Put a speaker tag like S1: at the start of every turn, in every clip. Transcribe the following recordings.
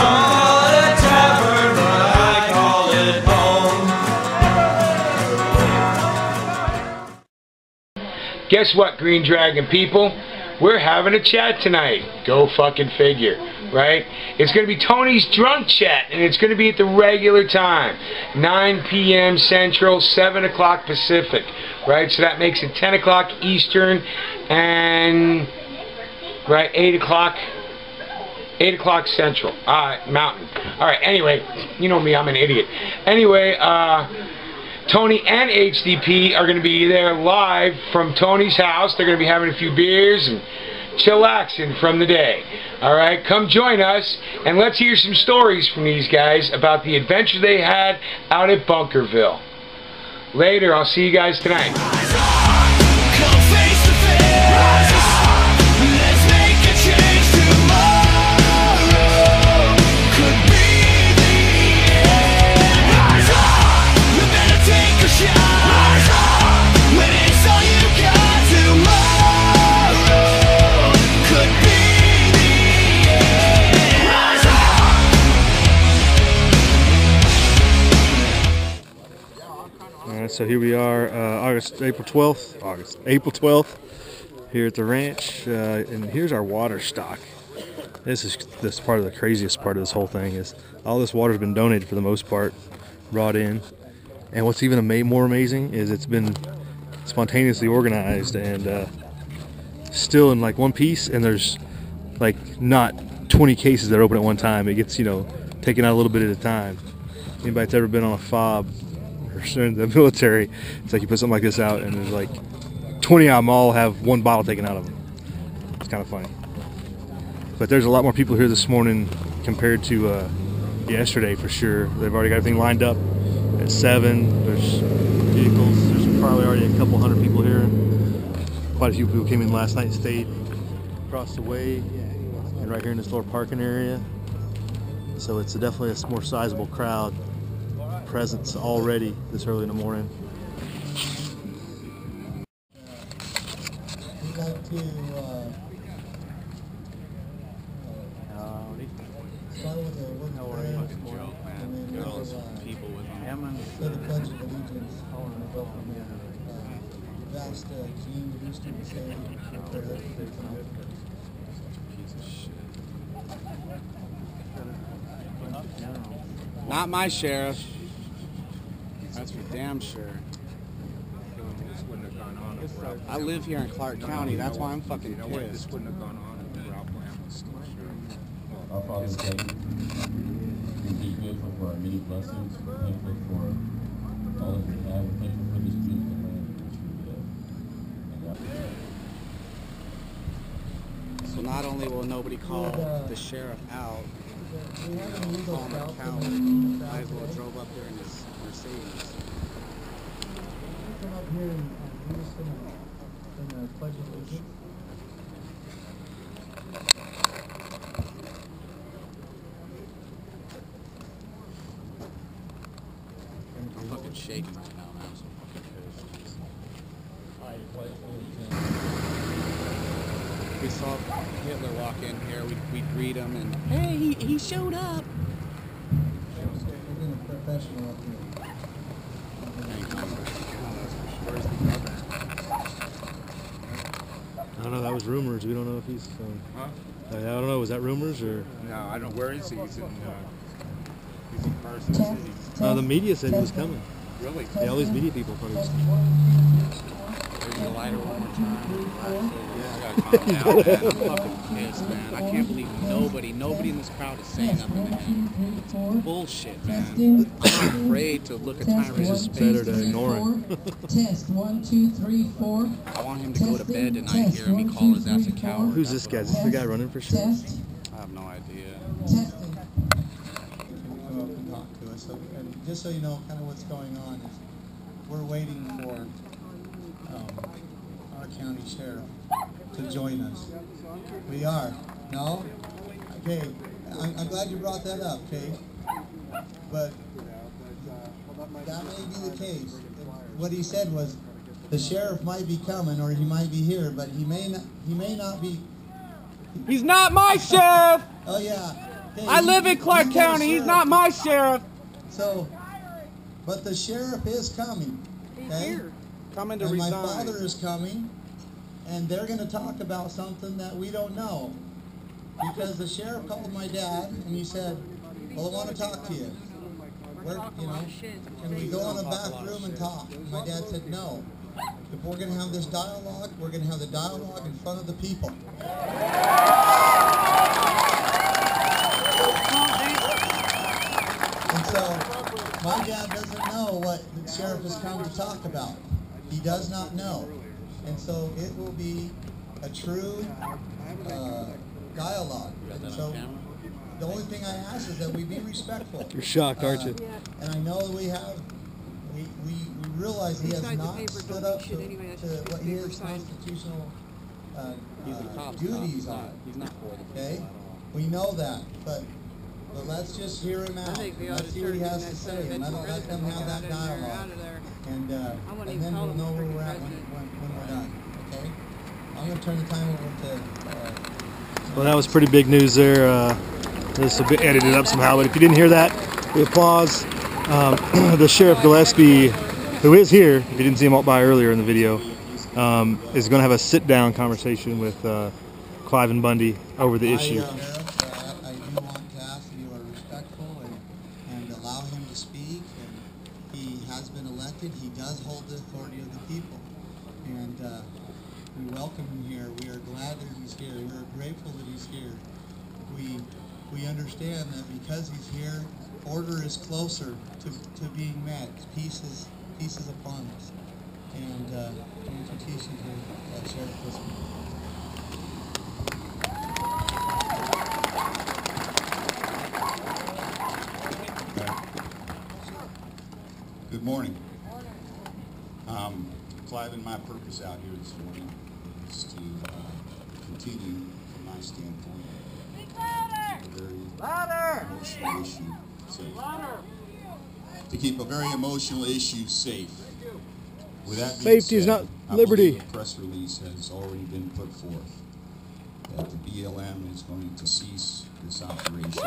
S1: call it a tavern, but I call it home.
S2: Guess what, Green Dragon people? We're having a chat tonight. Go fucking figure, right? It's going to be Tony's Drunk Chat, and it's going to be at the regular time. 9 p.m. Central, 7 o'clock Pacific, right? So that makes it 10 o'clock Eastern, and, right, 8 o'clock Central, Mountain. Alright, anyway, you know me, I'm an idiot. Anyway, Tony and HDP are going to be there live from Tony's house. They're going to be having a few beers and chillaxing from the day. Alright, come join us and let's hear some stories from these guys about the adventure they had out at Bunkerville. Later, I'll see you guys tonight.
S3: So here we are, April 12th, here at the ranch, and here's our water stock. This part of the craziest part of this whole thing is all this water's been donated for the most part, brought in, and what's even more amazing is it's been spontaneously organized and still in like one piece, and there's like not 20 cases that are open at one time. It gets, you know, taken out a little bit at a time. Anybody that's ever been on a fob in the military, it's like you put something like this out and there's like 20 of them all have one bottle taken out of them. It's kind of funny. But there's a lot more people here this morning compared to yesterday for sure. They've already got everything lined up at 7. There's vehicles. There's probably already a couple hundred people here. Quite a few people came in last night and stayed across the way and right here in this little parking area. So it's definitely a more sizable crowd presence already this early in the morning.
S4: We'd like to start with a word of prayer, and then we'll say the Pledge of Allegiance. We've asked Gene Houston to say a prayer.
S5: Not my sheriff. That's for damn sure. I live here in Clark County. That's why I'm fucking pissed.
S6: Our Father, thank you. We're grateful for our many blessings. We're thankful for all that we have. We're thankful for this beautiful land.
S5: So not only will nobody call the sheriff out, call him a coward. Might as well drove up there in his Mercedes.
S4: Come up here and lead us in the Pledge of Allegiance.
S5: I'm fucking shaking right now, man. I'm so fucking pissed. We saw Hitler walk in here, we'd greet him and, hey, he showed up.
S4: We're being a professional up here.
S3: I don't know, that was rumors. We don't know if he's I don't know, was that rumors or?
S5: No, I don't know. Where is he? He's in Carson City.
S3: The media said he was coming.
S5: Really?
S3: Yeah, all these media people thought he was coming.
S5: There's the lighter one more time. Yeah, I gotta calm down, man. I'm fucking pissed, man. I can't believe nobody in this crowd is saying nothing to him. It's bullshit, man. I'm afraid to look at Tyrus' face.
S3: Better to ignore him.
S4: Test 1, 2, 3, 4.
S5: I want him to go to bed tonight, hear him call his ass a coward.
S3: Who's this guy? Is this the guy running for sheriff?
S5: I have no idea.
S4: Testing. Come up and talk to us. So, and just so you know kind of what's going on, is we're waiting for our county sheriff to join us. We are. No? Okay. I'm glad you brought that up, okay? But that may be the case. What he said was the sheriff might be coming or he might be here, but he may not be.
S5: He's not my sheriff!
S4: Oh yeah. Okay,
S5: I live in Clark
S4: you got a
S5: County. He's
S4: sheriff.
S5: not my sheriff.
S4: So, but the sheriff is coming. Okay?
S5: Coming to
S4: And my
S5: resign.
S4: father is coming, and they're going to talk about something that we don't know. Because the sheriff called my dad, and he said, well, I want to talk to you. Where, you know, can we go in the back room and talk? And my dad said, no. If we're going to have this dialogue, we're going to have the dialogue in front of the people. And so, my dad doesn't know what the sheriff has come to talk about. He does not know. And so it will be a true dialogue. And so the only thing I ask is that we be respectful.
S3: You're shocked, aren't you?
S4: And I know that we realize he has not stood up to what his constitutional duties are.
S5: He's not for the
S4: Okay? We know that, but let's just hear him out. Let's see what he has to say, and let them have that dialogue. And then we'll know where we're at when we're done. Okay? I'm going to turn the time over to...
S3: Well, that was pretty big news there. This will be edited up somehow, but if you didn't hear that, we applause. The Sheriff Gillespie, who is here, if you didn't see him walk by earlier in the video, is going to have a sit-down conversation with Cliven Bundy over the issue.
S4: I do want to ask that you are respectful and allow him to speak. And he has been elected. He does hold the authority of the people. And we welcome him here. We are glad that he's here. We are grateful that he's here. We understand that because he's here, order is closer to being met. Peace is upon us. And introduce you to Sheriff Gillespie.
S7: Good morning. Clive, and my purpose out here this morning is to continue, from my standpoint, to keep a very emotional issue safe. With that being
S3: Safety is
S7: said,
S3: not liberty.
S7: I believe a press release has already been put forth that the BLM is going to cease this operation.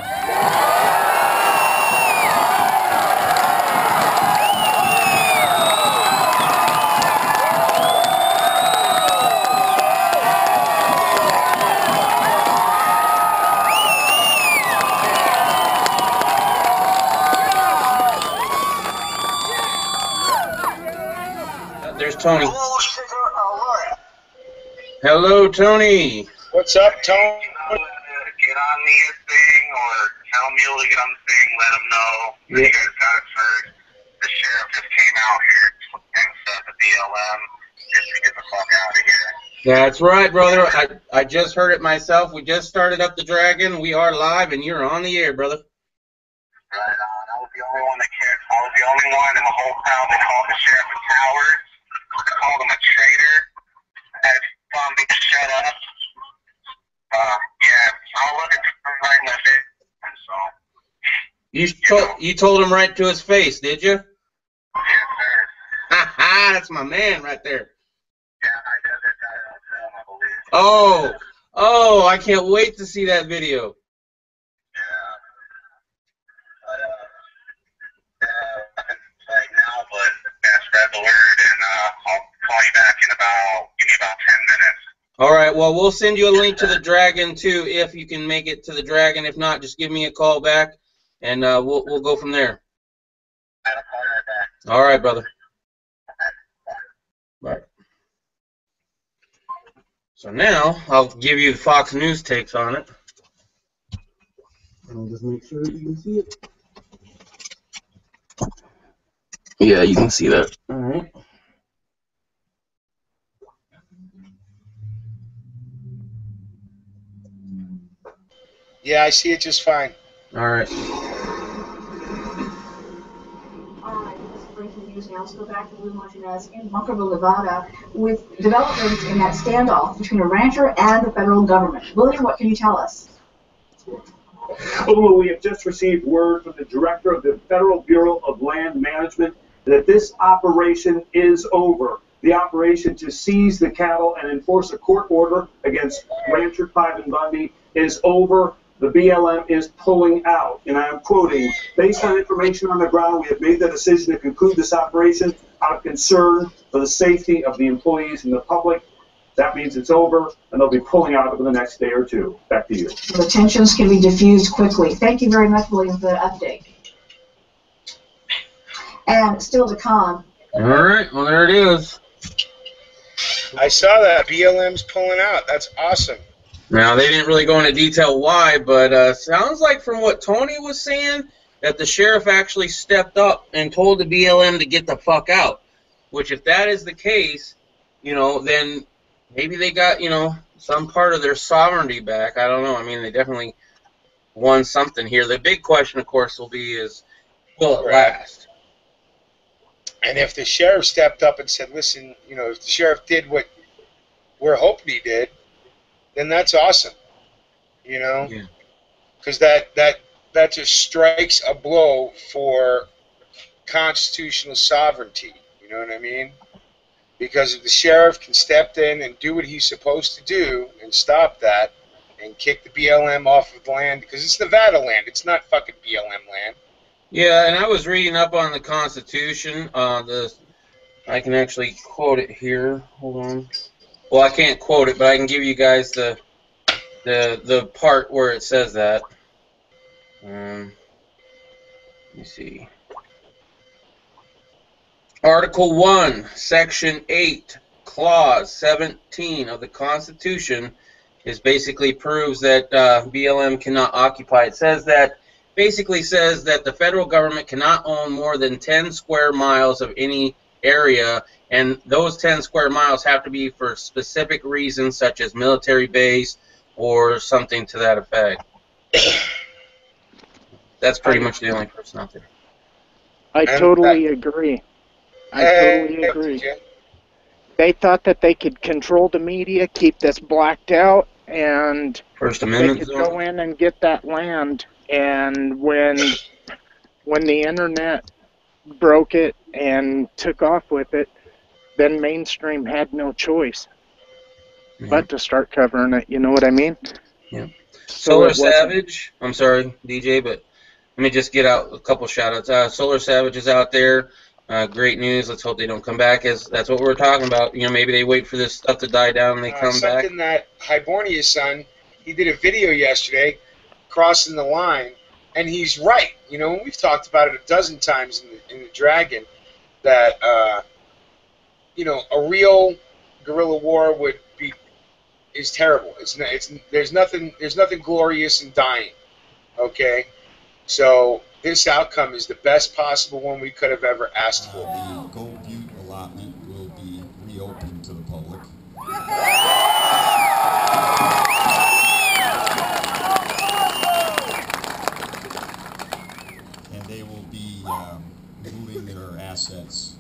S2: There's Tony. Hello, Tony.
S8: What's up, Tony?
S9: Get on the thing or tell Mule to get on the thing, let him know that you guys got it first. The sheriff just came out here and said the BLM just to get the fuck out of here.
S2: That's right, brother. I just heard it myself. We just started up the Dragon. We are live, and you're on the air, brother.
S9: Right on. I was the only one that cared. I was the only one in the whole crowd that called the sheriff a coward. Called him a traitor. Had Bundy shut up. Yeah, I'll look at right in the face. So
S2: You told him right to his face, did you?
S9: yes, sir.
S2: Ha ha! That's my man right there.
S9: Yeah, I did that on film, I believe.
S2: Oh! I can't wait to see that video.
S9: Right now, but yeah, spread the word, and I'll call you back in give me about 10 minutes.
S2: All right. Well, we'll send you a link to the Dragon too, if you can make it to the Dragon. If not, just give me a call back, and we'll go from there.
S9: I'll call you right back.
S2: All right, brother. Bye. So now I'll give you the Fox News takes on it. I'll just make sure that you can see it. Yeah, you can see that. All right.
S8: Yeah, I see it just fine.
S2: All right.
S10: Alright, this is breaking news now. Let's go back to Lou Martinez in Bunkerville, Nevada, with developments in that standoff between a rancher and the federal government. William, what can you tell us?
S11: Well, we have just received word from the director of the Federal Bureau of Land Management that this operation is over. The operation to seize the cattle and enforce a court order against rancher Cliven Bundy is over. the BLM is pulling out. And I am quoting, based on information on the ground, we have made the decision to conclude this operation out of concern for the safety of the employees and the public. That means it's over, and they'll be pulling out over the next day or two. Back to you.
S10: The tensions can be diffused quickly. Thank you very much, William, for the update. And still to come.
S12: All right, well, there it is.
S8: I saw that. BLM's pulling out. That's awesome.
S12: Now, they didn't really go into detail why, but sounds like from what Tony was saying, that the sheriff actually stepped up and told the BLM to get the fuck out. Which, if that is the case, you know, then maybe they got, you know, some part of their sovereignty back. I don't know. I mean, they definitely won something here. The big question, of course, will be is, will it last?
S8: And if the sheriff stepped up and said, listen, you know, if the sheriff did what we're hoping he did, then that's awesome, you know? Because that just strikes a blow for constitutional sovereignty, you know what I mean? Because if the sheriff can step in and do what he's supposed to do and stop that and kick the BLM off of the land, because it's Nevada land, it's not fucking BLM land.
S12: Yeah, and I was reading up on the Constitution. I can actually quote it here. Hold on. Well, I can't quote it, but I can give you guys the part where it says that. Let me see. Article 1, Section 8, Clause 17 of the Constitution is basically proves that BLM cannot occupy. It says that basically says that the federal government cannot own more than 10 square miles of any area, and those 10 square miles have to be for specific reasons such as military base or something to that effect. That's pretty much the only person out there.
S13: I totally agree. I totally agree. They thought that they could control the media, keep this blacked out, and
S12: First Amendment
S13: they could go in and get that land. And when the internet broke it and took off with it, then mainstream had no choice but to start covering it. You know what I mean?
S12: Yeah. Solar Savage, I'm sorry, DJ, but let me just get out a couple shout-outs. Solar Savage is out there. Great news. Let's hope they don't come back. That's what we're talking about. You know, maybe they wait for this stuff to die down and they come back.
S8: Something that Hibernia's son, he did a video yesterday crossing the line, and he's right. You know, we've talked about it a dozen times in the Dragon that you know, a real guerrilla war is terrible. There's nothing glorious in dying. Okay, so this outcome is the best possible one we could have ever asked for.
S7: The Gold Butte allotment will be reopened to the public. And they will be moving their assets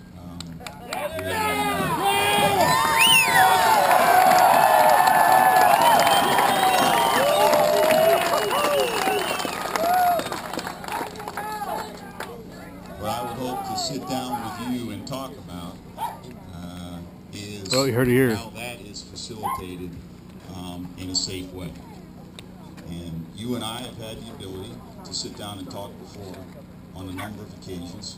S7: what I would hope to sit down with you and talk about is
S3: well, you heard it here.
S7: How that is facilitated in a safe way. And you and I have had the ability to sit down and talk before on a number of occasions.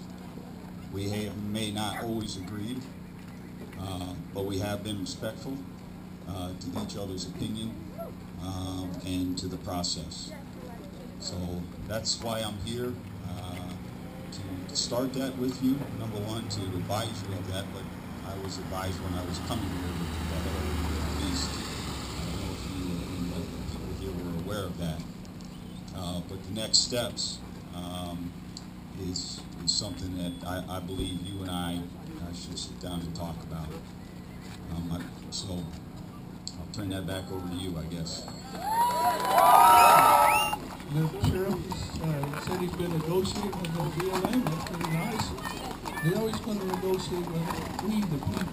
S7: We may not always agreed, but we have been respectful to each other's opinion and to the process. So that's why I'm here, to start that with you, number one, to advise you of that, but I was advised when I was coming here that at least, I don't know if you and the people here were aware of that. But the next steps is something that I believe you and I should sit down and talk about. So I'll turn that back over to you, I guess.
S14: The sheriff said he's going to negotiate with the BLM. That's pretty nice. They're always going to negotiate with we, the people.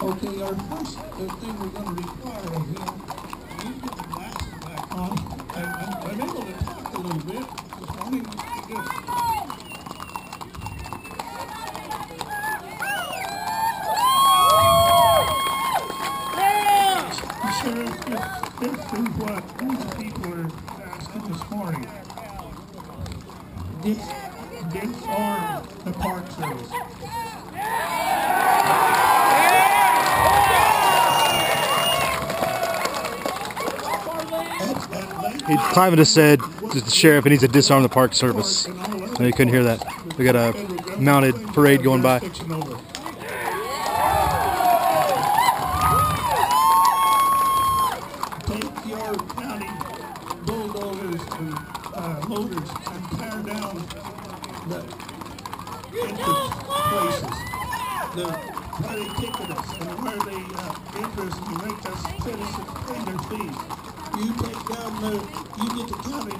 S14: Okay, our first thing we're going to require of him, he's put the glasses back on. I'm able to talk a little bit this morning. Sheriff, disarm the Park Service.
S3: Cliven just said to the sheriff he needs to disarm the Park Service. No, you couldn't hear that. We got a mounted parade going by.
S14: Take your county bulldozers and loaders and tear down the entrance places. Where they ticket us and where they interest and make us citizens pay their fees. You take down you get the county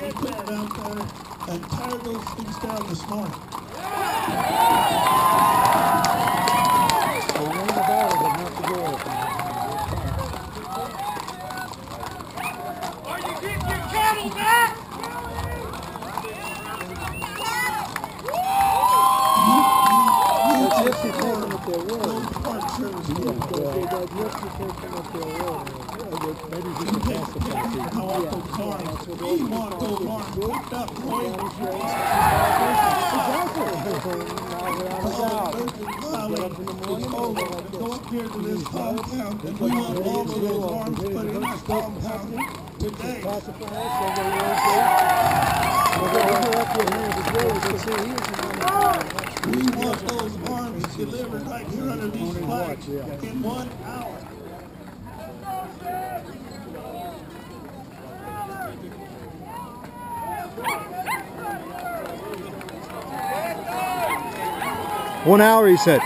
S14: equipment out there and tear those things down this morning.
S1: Are you getting your cattle back?
S14: Go up here to this compound and we want all of those arms put in this compound today. We want those arms delivered right here under these flags in 1 hour.
S3: One hour, he said.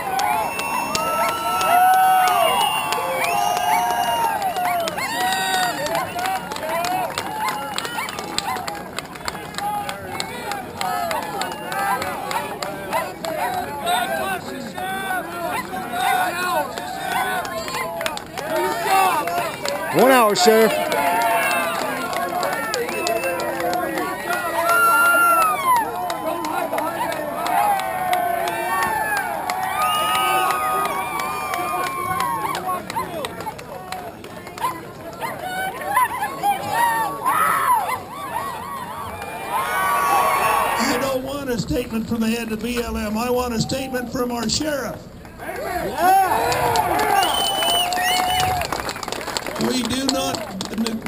S3: One hour, Sheriff.
S14: I don't want a statement from the head of BLM. I want a statement from our sheriff. We do not,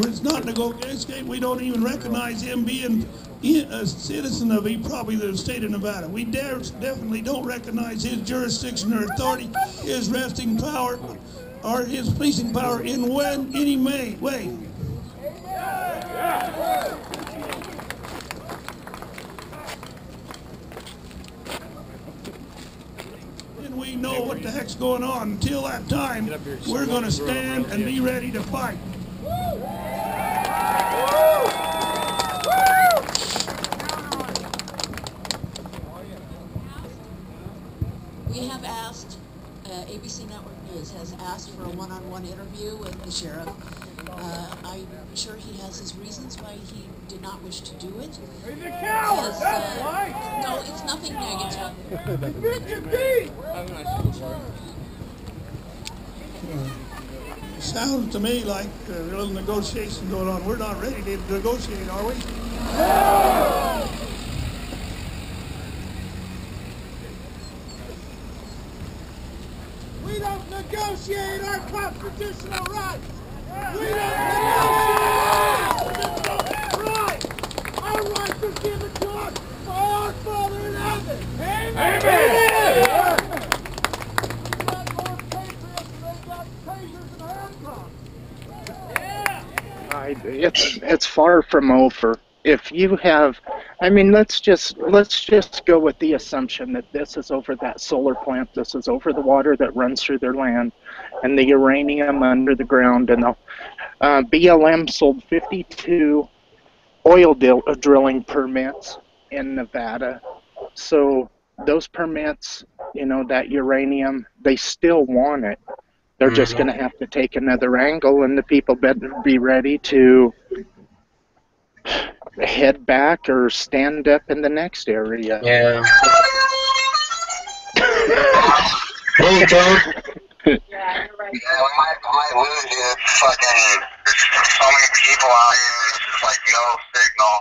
S14: it's not negotiation. We don't even recognize him being a citizen of probably the state of Nevada. We definitely don't recognize his jurisdiction or authority, his resting power, or his policing power in any way. And we know what the heck's going on. Until that time, we're going to stand and be ready to fight.
S15: We have asked, ABC Network News has asked for a one-on-one interview with the sheriff. I'm sure he has his reasons why he did not wish to do it.
S1: He's a coward, that's why.
S15: No, it's nothing negative.
S14: Sounds to me like a little negotiation going on. We're not ready to negotiate, are we?
S1: We don't negotiate our constitutional rights. We don't negotiate our rights. Our rights are given to us by our Father in heaven. Amen. Amen.
S13: It's far from over. If you have, I mean, let's just go with the assumption that this is over that solar plant, this is over the water that runs through their land, and the uranium under the ground. And the BLM sold 52 oil drilling permits in Nevada. So those permits, you know, that uranium, they still want it. They're just going to have to take another angle, and the people better be ready to head back or stand up in the next area.
S12: Yeah. Hey, Tom.
S9: Yeah, we might lose you. It's fucking, there's so many people out here, there's just like no signal.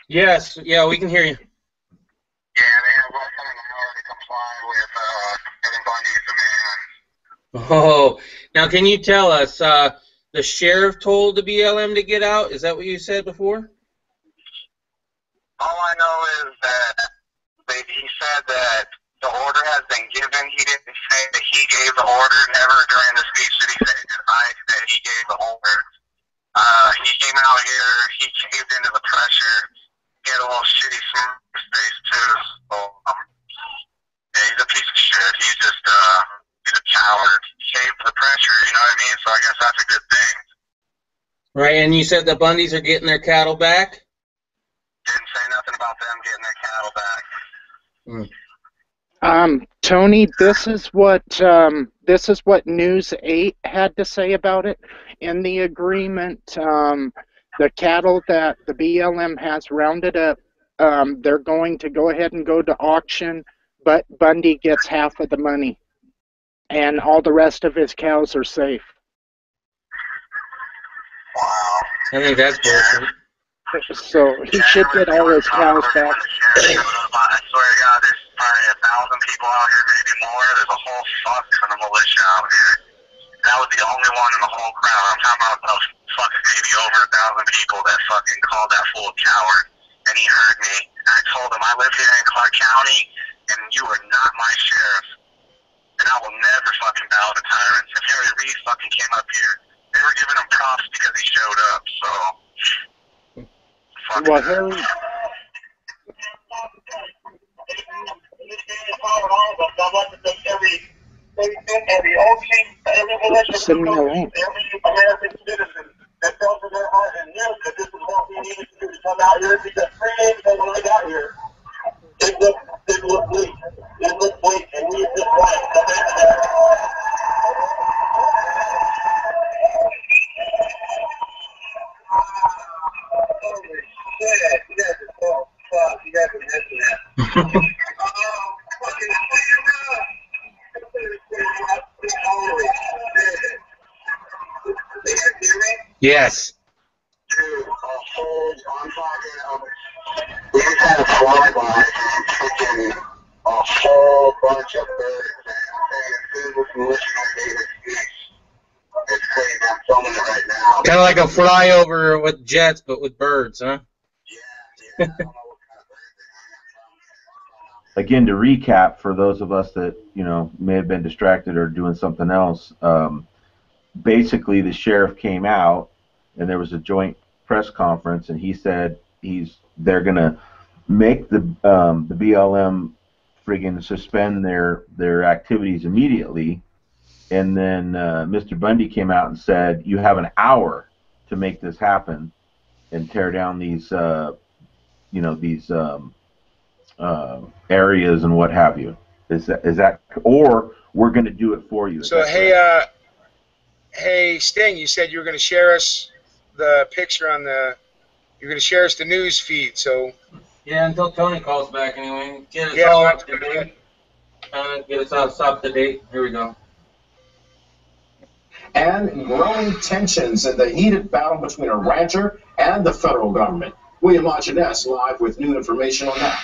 S12: Yes, yeah, we can hear you. Oh, now can you tell us, the sheriff told the BLM to get out? Is that what you said before?
S9: All I know is that he said that the order has been given. He didn't say that he gave the order. Never during the speech did he say that he gave the order. He came out here. He caved into the pressure. He had a little shitty smooth face too. So, yeah, he's a piece of shit. He's just he's a coward. He caved to the pressure. You know what I mean? So I guess that's a good thing.
S12: Right, and you said the Bundys are getting their cattle back?
S9: Didn't say nothing about them getting their cattle back.
S13: Tony, this is what News 8 had to say about it. In the agreement, the cattle that the BLM has rounded up, they're going to go ahead and go to auction, but Bundy gets half of the money, and all the rest of his cows are safe.
S9: Wow.
S12: I think that's bullshit.
S13: So he should get all his cows back.
S9: I swear to God, there's probably 1,000 people out here, maybe more. There's a whole fuck ton of militia out here. That was the only one in the whole crowd. I'm talking about fucking maybe over 1,000 people that fucking called that fool a coward. And he heard me. I told him, I live here in Clark County, and you are not my sheriff. And I will never fucking bow to tyrants. If Harry Reid fucking came up here, they were giving him props because he showed up, so...
S13: Well, Harry... Send me a link.
S9: Every American citizen that felt in their heart and knew that this is what we needed to do to come out here, because 3 days ago when I got here, it looked bleak. It looked bleak, and we just wanted to come in there. Holy shit, you guys are so fucked. You guys are missing that.
S12: Yes.
S9: Dude, I'm talking, we just had a flyby and freaking a whole bunch of birds, man. I'm saying, as soon as this militia gave its speech, it's crazy. I'm filming it right now.
S12: Kind of like a flyover with jets, but with birds, huh?
S9: Yeah.
S16: Again, to recap for those of us that may have been distracted or doing something else, basically the sheriff came out and there was a joint press conference, and he said they're gonna make the BLM friggin' suspend their activities immediately, and then Mr. Bundy came out and said you have an hour to make this happen and tear down these areas and what have you. Is that or we're going to do it for you?
S8: So hey Sting, you said you were going to share us the picture on the. You're going to share us the news feed. So
S12: yeah, until Tony calls back anyway. Get us
S8: yeah,
S12: all up to date. Get us all up to date. Here we go.
S17: And growing tensions in the heated battle between a rancher and the federal government. William Montanez live with new information on that.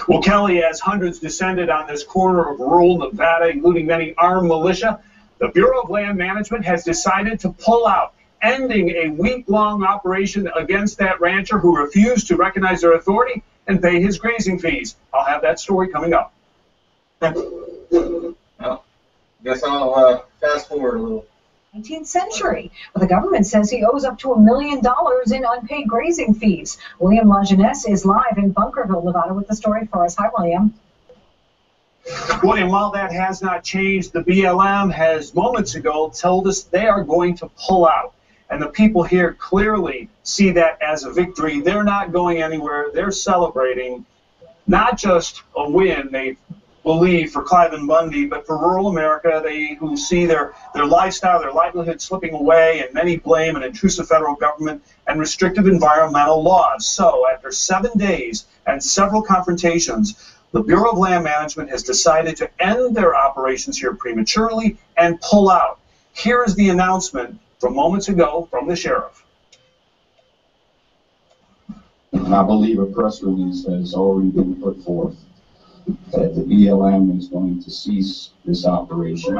S11: Well, Kelly, as hundreds descended on this corner of rural Nevada, including many armed militia, the Bureau of Land Management has decided to pull out, ending a week-long operation against that rancher who refused to recognize their authority and pay his grazing fees. I'll have that story coming up.
S12: Well, guess I'll fast forward a little.
S10: 19th century. But the government says he owes up to $1 million in unpaid grazing fees. William Lajeunesse is live in Bunkerville, Nevada, with the story for us. Hi, William.
S11: William, while that has not changed, the BLM has moments ago told us they are going to pull out. And the people here clearly see that as a victory. They're not going anywhere. They're celebrating not just a win, they believe, for Cliven Bundy, but for rural America, who see their lifestyle, their livelihood slipping away, and many blame an intrusive federal government and restrictive environmental laws. So, after 7 days and several confrontations, the Bureau of Land Management has decided to end their operations here prematurely and pull out. Here is the announcement from moments ago from the sheriff.
S17: And I believe a press release has already been put forth that the BLM is going to cease this operation.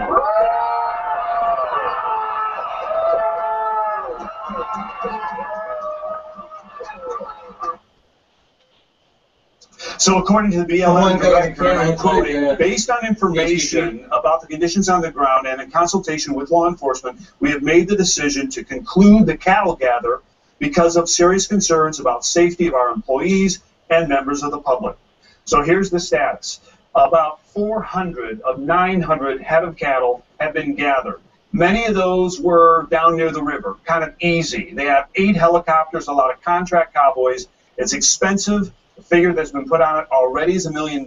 S11: So according to the BLM director, and I'm quoting, based on information about the conditions on the ground and in consultation with law enforcement, we have made the decision to conclude the cattle gather because of serious concerns about safety of our employees and members of the public. So here's the status. About 400 of 900 head of cattle have been gathered. Many of those were down near the river, kind of easy. They have 8 helicopters, a lot of contract cowboys. It's expensive. The figure that's been put on it already is $1 million,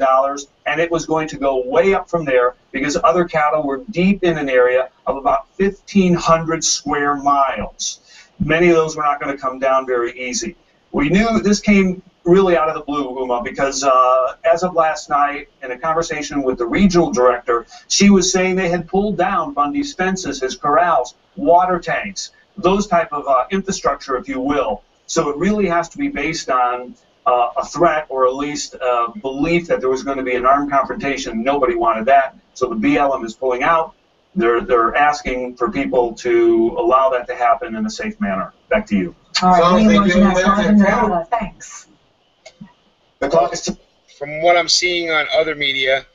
S11: and it was going to go way up from there because other cattle were deep in an area of about 1,500 square miles. Many of those were not going to come down very easy. We knew this came really out of the blue, Uma, because as of last night, in a conversation with the regional director, she was saying they had pulled down Bundy's fences, his corrals, water tanks, those type of infrastructure, if you will. So it really has to be based on a threat, or at least a belief that there was going to be an armed confrontation. Nobody wanted that, so the BLM is pulling out. They're asking for people to allow that to happen in a safe manner. Back to you.
S10: All right, thanks.
S8: The clock is from what I'm seeing on other media,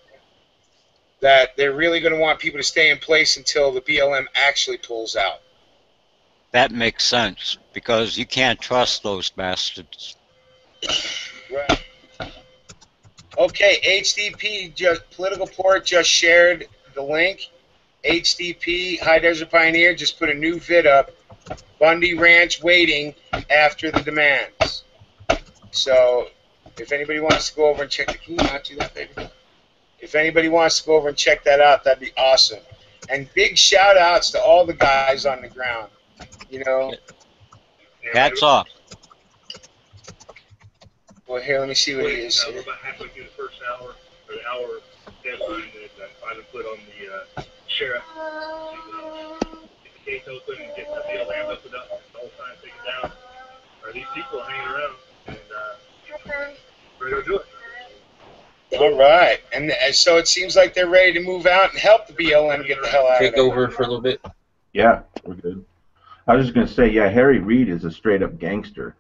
S8: that they're really going to want people to stay in place until the BLM actually pulls out.
S18: That makes sense, because you can't trust those bastards.
S8: Right. Okay, HDP, Political Port just shared the link. HDP, High Desert Pioneer, just put a new vid up. Bundy Ranch waiting after the demands. So, if anybody wants to go over and check the... Can you not do that, baby? If anybody wants to go over and check that out, that'd be awesome. And big shout-outs to all the guys on the ground. You know...
S18: Hats off.
S8: Well, here, let me see what he is.
S19: We're about halfway through the first hour, or the hour deadline that I put on the sheriff. Get the case open and get the BLM opened up, the whole time take it down. Or these people are hanging around, and we're going to do it.
S8: All right. And so it seems like they're ready to move out and help the BLM get the hell out of there.
S12: Take over for a little bit.
S16: Yeah, we're good. I was just going to say, yeah, Harry Reid is a straight-up gangster.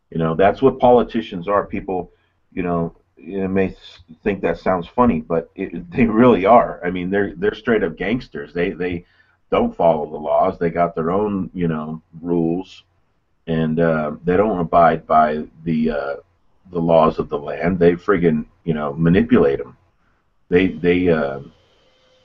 S16: You know, that's what politicians are. People, you may think that sounds funny, but they really are. I mean, they're straight-up gangsters. They don't follow the laws. They got their own, rules, and they don't abide by the laws of the land. They friggin', manipulate them. They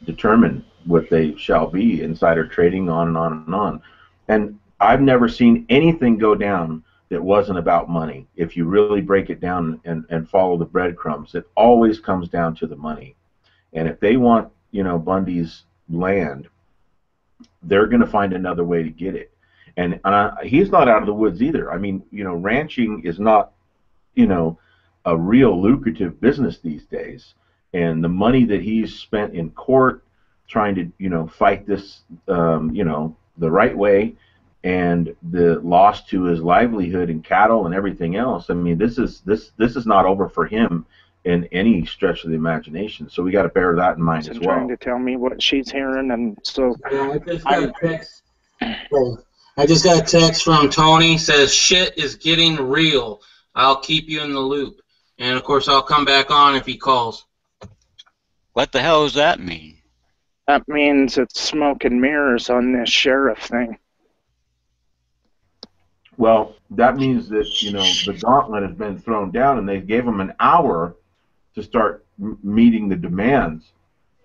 S16: determine what they shall be, insider trading, on and on and on. And I've never seen anything go down that wasn't about money. If you really break it down and follow the breadcrumbs, it always comes down to the money. And if they want, Bundy's land, they're going to find another way to get it. And he's not out of the woods either. I mean, ranching is not, a real lucrative business these days. And the money that he's spent in court trying to, fight this, the right way, and the loss to his livelihood and cattle and everything else. I mean, this is not over for him in any stretch of the imagination. So we got to bear that in mind as well.
S13: Trying to tell me what she's hearing, and so
S12: I just got a text from Tony. Says shit is getting real. I'll keep you in the loop, and of course I'll come back on if he calls.
S18: What the hell does that mean?
S13: That means it's smoke and mirrors on this sheriff thing.
S16: Well, that means that, the gauntlet has been thrown down, and they gave them an hour to start meeting the demands.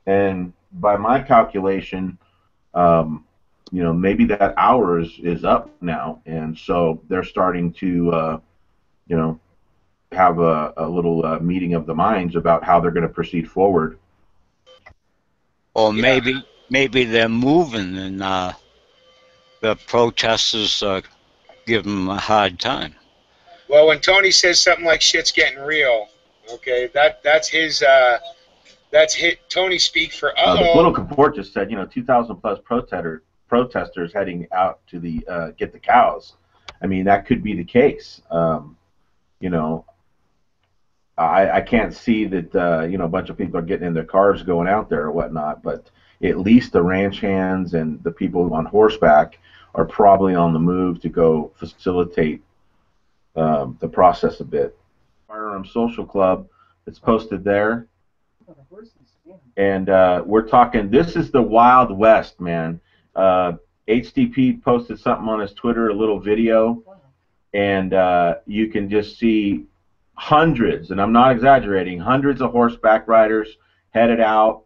S16: And by my calculation, maybe that hour is up now. And so they're starting to, have a little meeting of the minds about how they're going to proceed forward.
S18: Or maybe they're moving, and the protesters give them a hard time.
S8: Well, when Tony says something like "shit's getting real," okay, that's his Tony speak for.
S16: The political report just said, 2,000 plus protesters heading out to the get the cows. I mean, that could be the case. you know, I can't see that, you know, a bunch of people are getting in their cars going out there or whatnot, but at least the ranch hands and the people on horseback are probably on the move to go facilitate the process a bit. Firearm Social Club, it's posted there. And we're talking, this is the Wild West, man. HDP posted something on his Twitter, a little video, and you can just see hundreds, and I'm not exaggerating, hundreds of horseback riders headed out,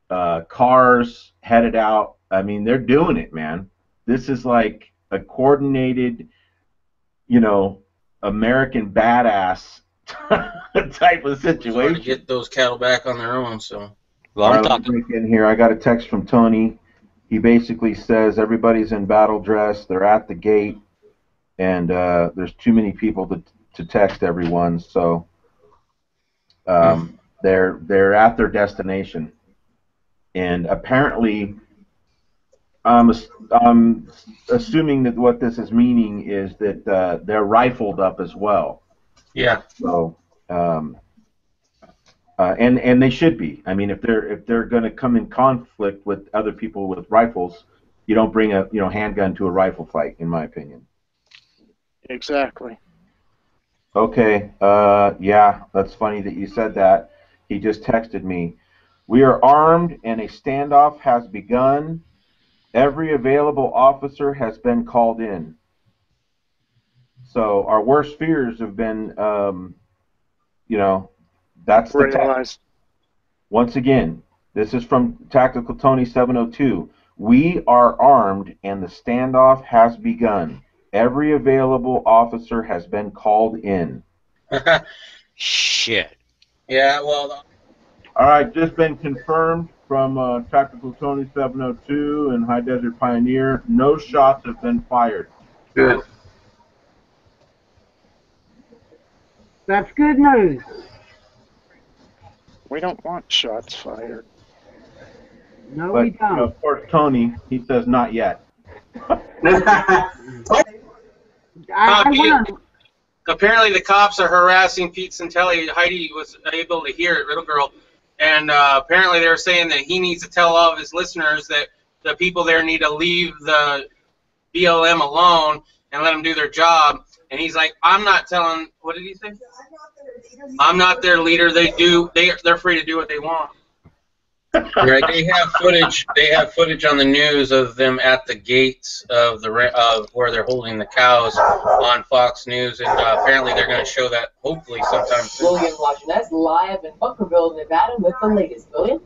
S16: cars headed out. I mean, they're doing it, man. This is like a coordinated, you know, American badass type of situation.
S12: To get those cattle back on their own, so.
S16: All right, let me break in here. I got a text from Tony. He basically says everybody's in battle dress. They're at the gate, and there's too many people to text everyone, so they're at their destination. And apparently, I'm assuming that what this is meaning is that they're rifled up as well.
S12: Yeah.
S16: So. And they should be. I mean, if they're going to come in conflict with other people with rifles, you don't bring a handgun to a rifle fight, in my opinion.
S13: Exactly.
S16: Okay. Yeah, that's funny that you said that. He just texted me. We are armed and a standoff has begun. Every available officer has been called in. So our worst fears have been, you know, that's the text. Once again, this is from Tactical Tony 702. We are armed and the standoff has begun. Every available officer has been called in.
S18: Shit.
S12: Yeah, well.
S16: All right, just been confirmed from Tactical Tony 702 and High Desert Pioneer. No shots have been fired.
S12: Good.
S20: That's good news.
S13: We don't want shots fired.
S20: No,
S16: But,
S20: we don't.
S16: You know, of course, Tony, he says not yet.
S12: Apparently the cops are harassing Pete Santelli. Heidi was able to hear it, Riddle Girl. And apparently they were saying that he needs to tell all of his listeners that the people there need to leave the BLM alone and let them do their job. And he's like, I'm not telling, what did he say? I'm not their leader. They're free to do what they want. Right? They have footage. They have footage on the news of them at the gates of where they're holding the cows on Fox News, and apparently they're going to show that hopefully sometime soon.
S21: William Lajeunesse live in Bunkerville, Nevada, with the latest. William.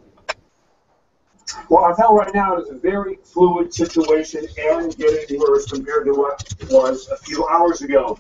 S11: Well, I'll tell right now it is a very fluid situation and getting worse compared to what it was a few hours ago.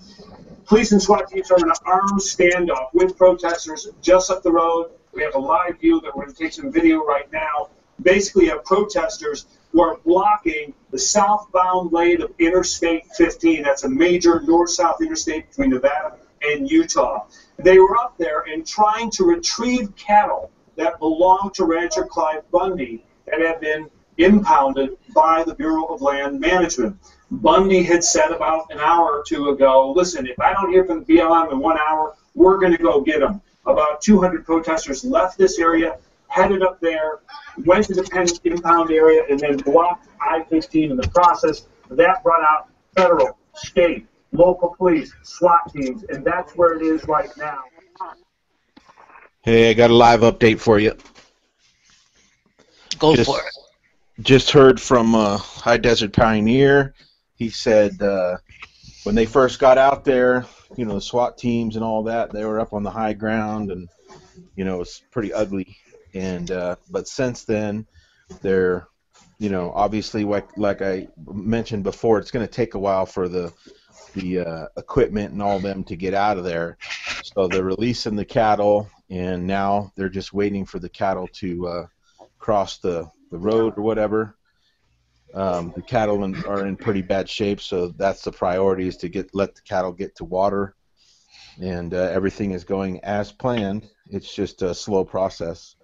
S11: Police and SWAT teams are in an armed standoff with protesters just up the road. We have a live view that we're going to take some video right now. Basically, you have protesters who are blocking the southbound lane of Interstate 15. That's a major north-south interstate between Nevada and Utah. They were up there and trying to retrieve cattle that belonged to rancher Cliven Bundy that had been impounded by the Bureau of Land Management. Bundy had said about an hour or two ago, listen, if I don't hear from the BLM in 1 hour, we're going to go get them. About 200 protesters left this area, headed up there, went to the impound area, and then blocked I-15 in the process. That brought out federal, state, local police, SWAT teams, and that's where it is right now.
S22: Hey, I got a live update for you.
S18: Go for it.
S22: Just heard from High Desert Pioneer. He said when they first got out there, you know, the SWAT teams and all that, they were up on the high ground, and you know, it's pretty ugly. And but since then, they're, you know, obviously like I mentioned before, it's going to take a while for the equipment and all them to get out of there. So they're releasing the cattle, and now they're just waiting for the cattle to cross the road or whatever. The cattle are in pretty bad shape, so that's the priority, is to let the cattle get to water, and everything is going as planned. It's just a slow process.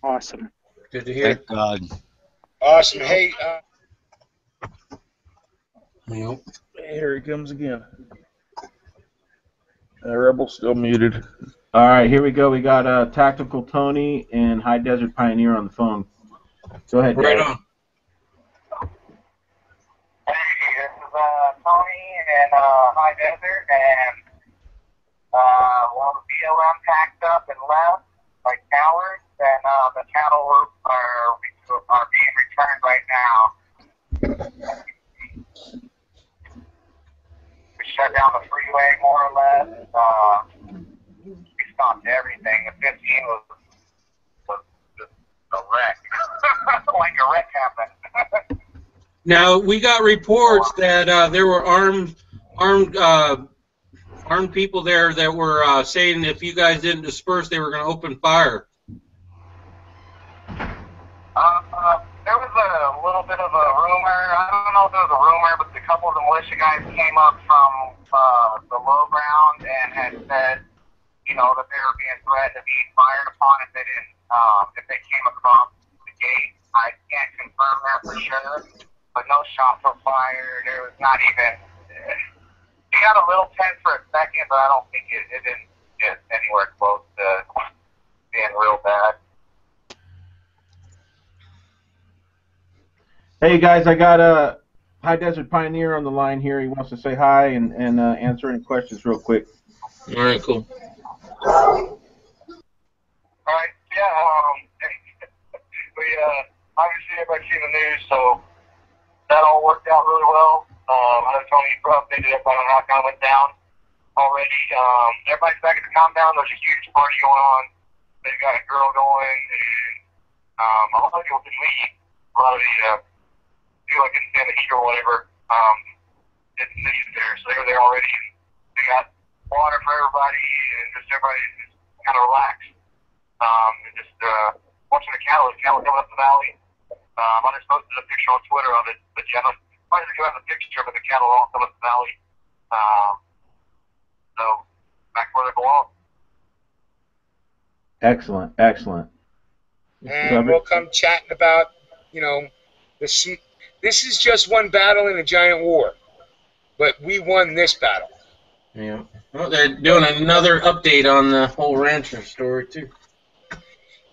S13: Awesome.
S12: Good to hear.
S18: Thank God.
S8: Awesome. Hey.
S22: Here he comes again. Rebel's still muted.
S16: All right, here we go. We got Tactical Tony and High Desert Pioneer on the phone. Go ahead,
S12: Right
S16: guys.
S12: on.
S9: Hey, this is Tony in High Desert, and well, the BLM packed up and left like cowards, and the cattle are being returned right now. We shut down the freeway more or less. We stopped everything. The 15 was just a wreck, like a wreck happened.
S12: Now we got reports that there were armed people there that were saying if you guys didn't disperse, they were going to open fire.
S9: There was a little bit of a rumor. I don't know if it was a rumor, but a couple of the militia guys came up from the low ground and had said, you know, that they were being threatened to be fired upon if they didn't, if they came across the gate. I can't confirm that for sure, but no shots were fired. There was not even. It got a little tense for a second, but I don't think it didn't get anywhere close to being real bad.
S16: Hey guys, I got a High Desert Pioneer on the line here. He wants to say hi and answer any questions real quick.
S12: All right, cool.
S9: Alright, yeah, we, obviously everybody's seen the news, so that all worked out really well. I know Tony updated everybody on how it kind of went down already. Everybody's back at the compound. There's a huge party going on. They've got a grill going, and a lot of people didn't leave. A lot of the people that couldn't stand the heat or whatever didn't leave there, so they were there already. They got water for everybody, and just everybody just kind of relaxed. And just watching the cattle coming up the valley. I just posted a picture on Twitter of it, but yeah, I just got the picture of the cattle all coming up the valley. So back where they belong.
S16: Excellent, excellent.
S2: And we'll come chatting about, you know, this is just one battle in a giant war, but we won this battle.
S12: Yeah. Well, they're doing another update on the whole rancher story too.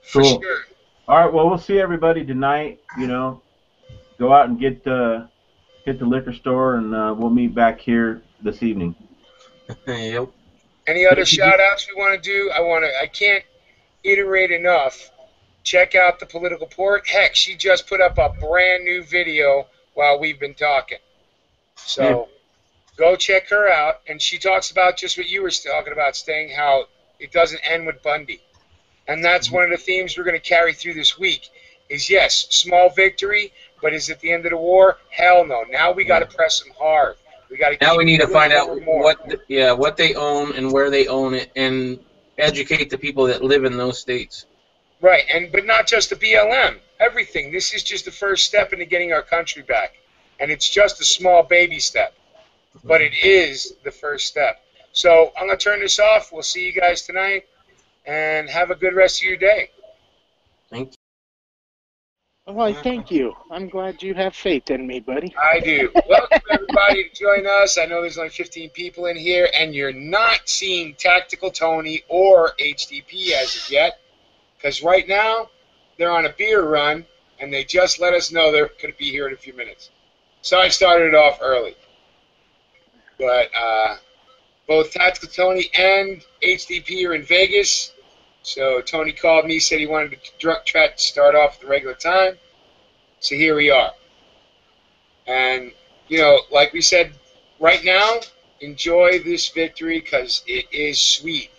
S2: For
S16: Cool.
S2: sure.
S16: All right, well, we'll see everybody tonight. You know, go out and hit the liquor store, and we'll meet back here this evening.
S12: Yep.
S2: Any other shout outs we want to do? I can't iterate enough. Check out the Political Port. Heck, she just put up a brand new video while we've been talking. So go check her out. And she talks about just what you were talking about, Sting, how it doesn't end with Bundy. And that's one of the themes we're going to carry through this week is, yes, small victory, but is it the end of the war? Hell no. Now we got to press them hard.
S12: Now we need to find out what they own and where they own it, and educate the people that live in those states.
S2: Right, but not just the BLM. Everything. This is just the first step into getting our country back, and it's just a small baby step, but it is the first step. So I'm gonna turn this off. We'll see you guys tonight, and have a good rest of your day.
S12: Thank you.
S13: Well, thank you. I'm glad you have faith in me, buddy.
S2: I do. Welcome, everybody, to join us. I know there's only 15 people in here, and you're not seeing Tactical Tony or HDP as of yet, because right now they're on a beer run, and they just let us know they're going to be here in a few minutes. So I started it off early. But both Tactical Tony and HDP are in Vegas. So Tony called me, said he wanted to start off at the regular time. So here we are. And, you know, like we said, right now, enjoy this victory because it is sweet.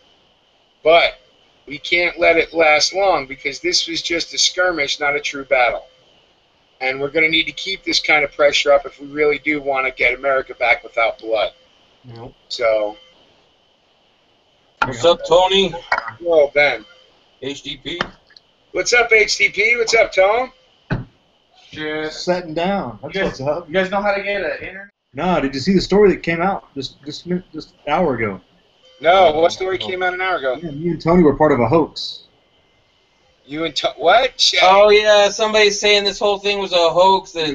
S2: But we can't let it last long because this was just a skirmish, not a true battle. And we're going to need to keep this kind of pressure up if we really do want to get America back without blood.
S12: Yep.
S2: So...
S12: What's up, Tony?
S2: Hello, Ben.
S12: HDP.
S2: What's up, HDP? What's up, Tom?
S5: Just setting down. That's what's up.
S6: You guys know how to get an internet?
S5: No, did you see the story that came out just an hour ago?
S2: No, what story came out an hour ago?
S5: Yeah, me and Tony were part of a hoax.
S2: You and what?
S12: Oh yeah, somebody's saying this whole thing was a hoax. That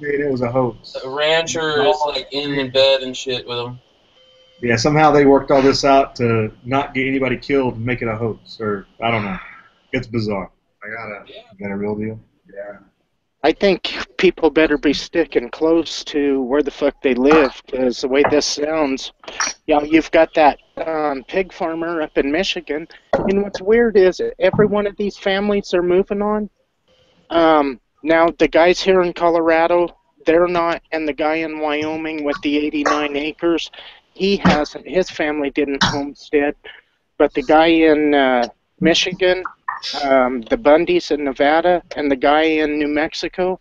S5: It was a hoax.
S12: The rancher is like in bed and shit with him.
S5: Yeah, somehow they worked all this out to not get anybody killed and make it a hoax, or I don't know. It's bizarre. You got a real deal? Yeah.
S13: I think people better be sticking close to where the fuck they live, because the way this sounds, you've got that pig farmer up in Michigan, and what's weird is every one of these families are moving on. Now, the guys here in Colorado, they're not, and the guy in Wyoming with the 89 acres, he hasn't, his family didn't homestead, but the guy in Michigan, the Bundys in Nevada, and the guy in New Mexico,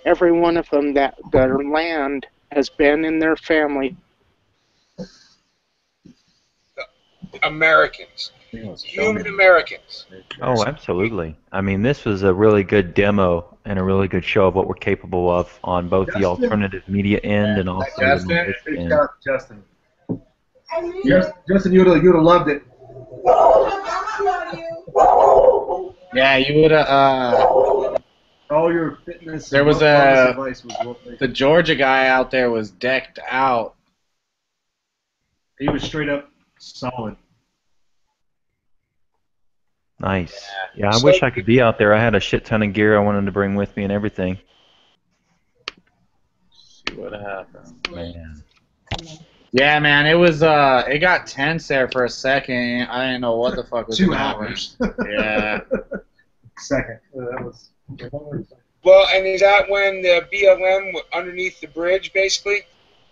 S13: every one of them, that their land has been in their family.
S8: Americans. Human Americans.
S4: Oh, absolutely. I mean, this was a really good demo and a really good show of what we're capable of on both the alternative media end and also the militia end.
S5: Justin. Justin, you would have loved it.
S6: Yeah, you would have.
S5: All your fitness.
S6: There was
S5: advice was
S6: the Georgia guy out there was decked out.
S5: He was straight up solid.
S4: Nice. Yeah, I wish I could be out there. I had a shit ton of gear I wanted to bring with me and everything.
S6: See what happened, man. Yeah, man, it was it got tense there for a second. I didn't know what the fuck was
S5: 2
S6: happening.
S5: hours.
S6: Yeah.
S5: Second. That was.
S8: Well, and is that when the BLM were underneath the bridge, basically?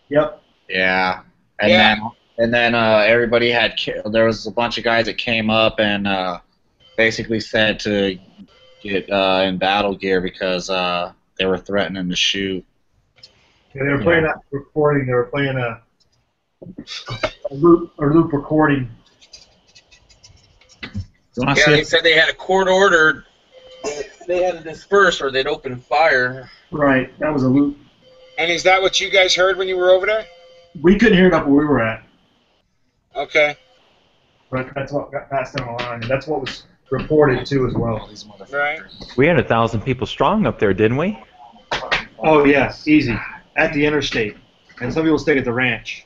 S5: Yep.
S6: Yeah. And then everybody had. There was a bunch of guys that came up and basically said to get in battle gear because they were threatening to shoot.
S5: Yeah, they were playing that recording. They were playing a loop recording.
S8: Yeah, they said they had a court order. They had to disperse or they'd open fire.
S5: Right, that was a loop.
S8: And is that what you guys heard when you were over there?
S5: We couldn't hear it up where we were at.
S8: Okay.
S5: But that's what got passed down the line. And that's what was reported too as well.
S8: Right.
S4: We had 1,000 people strong up there, didn't we?
S5: Oh yeah, easy. At the interstate. And some people stayed at the ranch.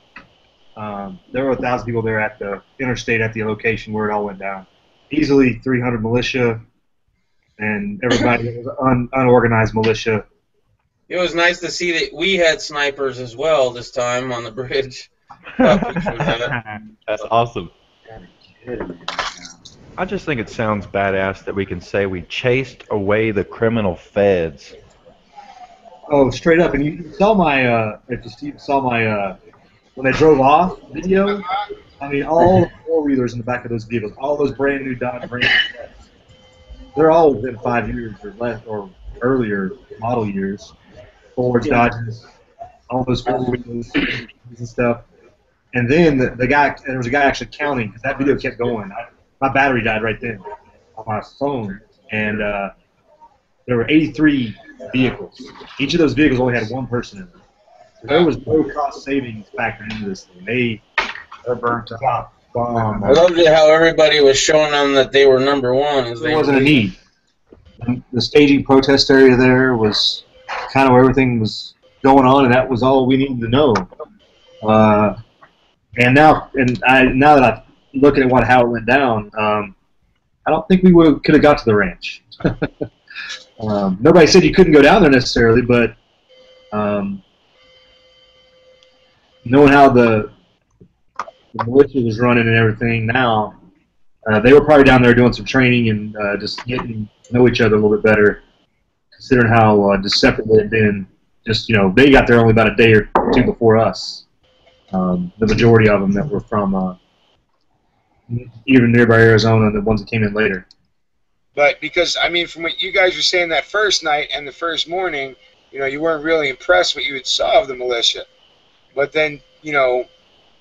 S5: There were 1,000 people there at the interstate at the location where it all went down. Easily 300 militia and everybody was unorganized militia.
S12: It was nice to see that we had snipers as well this time on the bridge.
S4: That's awesome. I just think it sounds badass that we can say we chased away the criminal feds.
S5: Oh, straight up. And you saw my, if you saw my, when they drove off video, I mean, all the four-wheelers in the back of those vehicles, all those brand new Dodge Rams, they're all within 5 years or less, or earlier model years. Fords, Dodges, all those four-wheelers and stuff. And then the guy, and there was a guy actually counting, because that video kept going. My battery died right then on my phone, and there were 83 vehicles. Each of those vehicles only had one person in them. So there was no cost savings factored into this thing. They're burnt out.
S12: I loved it how everybody was showing them that they were number one.
S5: There wasn't a need. And the staging protest area there was kind of where everything was going on, and that was all we needed to know. And now that I'm looking at how it went down, I don't think we could have got to the ranch. Nobody said you couldn't go down there necessarily, but knowing how the militia was running and everything now, they were probably down there doing some training and just getting to know each other a little bit better, considering how deceptive they had been. Just, they got there only about a day or two before us. The majority of them that were from even nearby Arizona, and the ones that came in later.
S8: But because, I mean, from what you guys were saying that first night and the first morning, you weren't really impressed what you had saw of the militia. But then,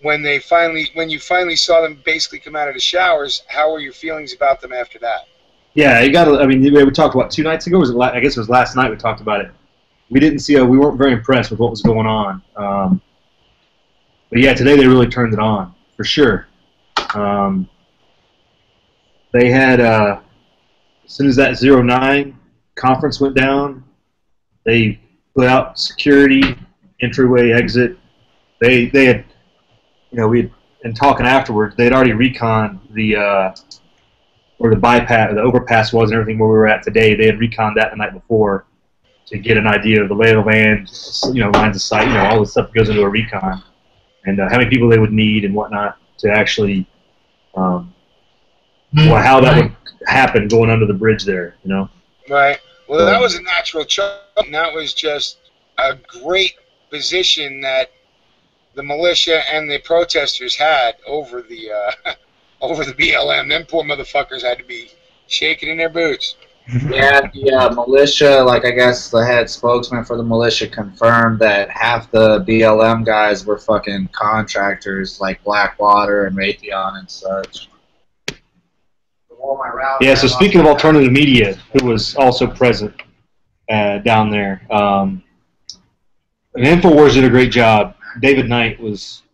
S8: when you finally saw them basically come out of the showers, how were your feelings about them after that? Yeah, we talked about 2 nights ago. I guess it was last night we talked about it. We weren't very impressed with what was going on. But yeah, today they really turned it on, for sure. They had, as soon as that 09 conference went down, they put out security, entryway, exit. They had
S5: in talking afterwards, they'd already reconned the where the bypass, or the overpass was, and everything where we were at today. They had reconned that the night before to get an idea of the lay of the land, lines of sight, all the stuff that goes into a recon, and how many people they would need and whatnot to actually, how that would happen going under the bridge there,
S8: Right. Well, that was a natural choice, and that was just a great position that the militia and the protesters had over the over the BLM. Them poor motherfuckers had to be shaking in their boots.
S6: Yeah, the militia, like I guess the head spokesman for the militia confirmed that half the BLM guys were fucking contractors like Blackwater and Raytheon and such.
S5: Yeah, so speaking of alternative media, who was also present down there, and InfoWars did a great job. David Knight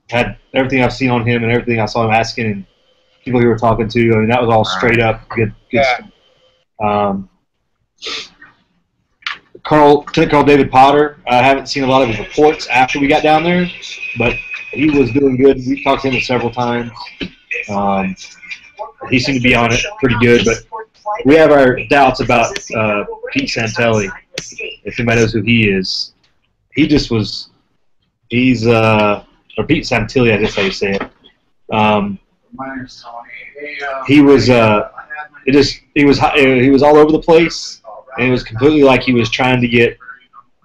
S5: had everything I've seen on him and everything I saw him asking and people he were talking to. I mean, that was all straight up good stuff. Lieutenant Colonel David Potter, I haven't seen a lot of his reports after we got down there, but he was doing good. We talked to him several times. He seemed to be on it pretty good, but we have our doubts about Pete Santelli. If anybody knows who he is, he just was. He's or Pete Santilli, I guess how you say it. He was. He was all over the place, and it was completely like he was trying to get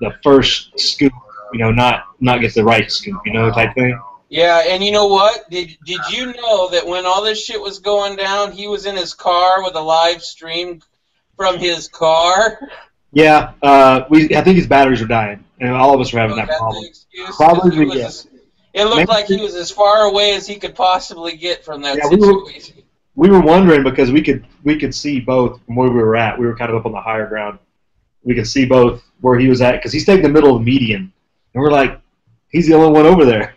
S5: the first scoop, not get the right scoop, type thing.
S12: Yeah, and you know what? Did you know that when all this shit was going down, he was in his car with a live stream from his car?
S5: Yeah, I think his batteries were dying, and all of us were having that problem. Probably, yes.
S12: It looked like he was as far away as he could possibly get from that situation.
S5: We were wondering because we could see both from where we were at. We were kind of up on the higher ground. We could see both where he was at because he stayed in the middle of the median, and we're like, he's the only one over there.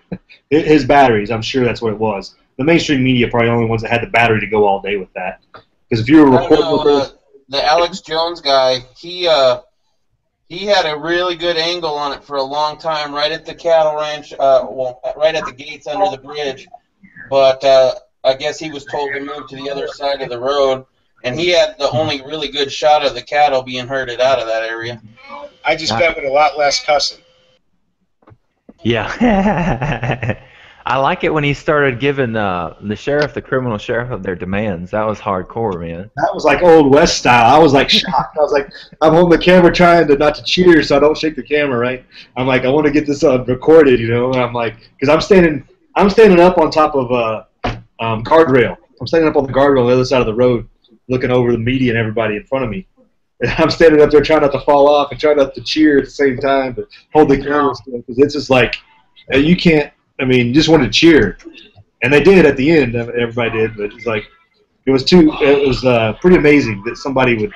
S5: His batteries, I'm sure that's what it was. The mainstream media probably the only ones that had the battery to go all day with that. Because if you were recording
S12: the Alex Jones guy, he had a really good angle on it for a long time, right at the cattle ranch, right at the gates under the bridge. But I guess he was told to move to the other side of the road, and he had the only really good shot of the cattle being herded out of that area.
S8: I just bet with a lot less cussing.
S4: Yeah. I like it when he started giving the criminal sheriff of their demands. That was hardcore, man.
S5: That was like Old West style. I was like shocked. I was like, I'm holding the camera trying not to cheer so I don't shake the camera, right? I'm like, I want to get this recorded, And I'm like, because I'm standing up on top of guardrail. I'm standing up on the guardrail on the other side of the road, looking over the media and everybody in front of me. And I'm standing up there trying not to fall off and trying not to cheer at the same time, but hold the camera still because it's just like you can't. I mean, you just wanted to cheer, and they did at the end. Everybody did, but it's like it was pretty amazing that somebody would,